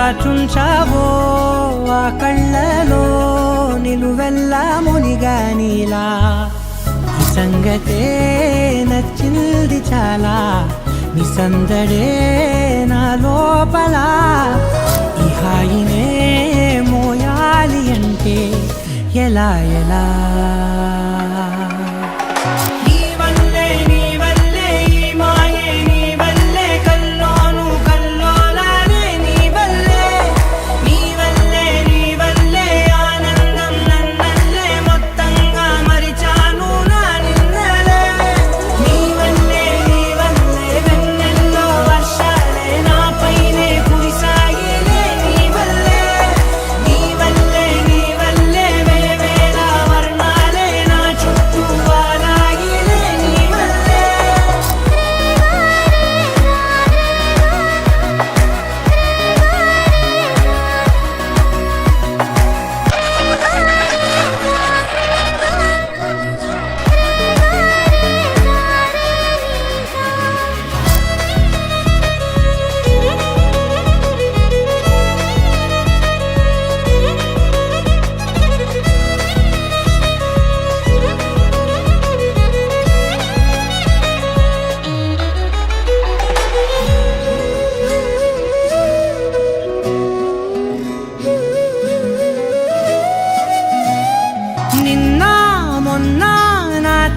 దాచుంచావో ఆ కళ్ళలో నిలువెల్లా మునిగా నీలా. ఈ సంగతే నచ్చింది చాలా, నీ సందడే నా లోపల. ఈ హాయినే మోయాలి అంటే ఎలా ఎలా.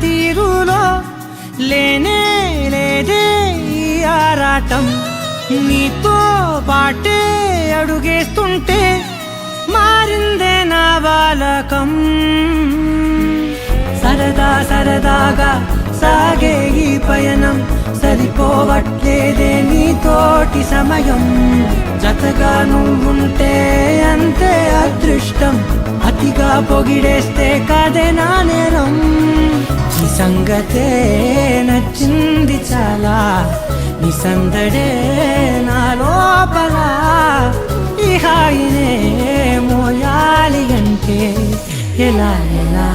తీరులో లేనే లేదే ఈ ఆరాటం, నీతో పాటే అడుగేస్తుంటే మారిందే నా బాలకం. సరదా సరదాగా సాగే ఈ పయనం సరిపోవట్లేదే నీతోటి సమయం. జతగా నువ్వుంటే అంతే అదృష్టం, అతిగా పొగిడేస్తే కాదే నా నేరం. ఈ సంగతే నచ్చింది చాలా, నీ సందడే నా లోపల. ఈ హాయినే మోయాలి అంటే ఎలా ఎలా.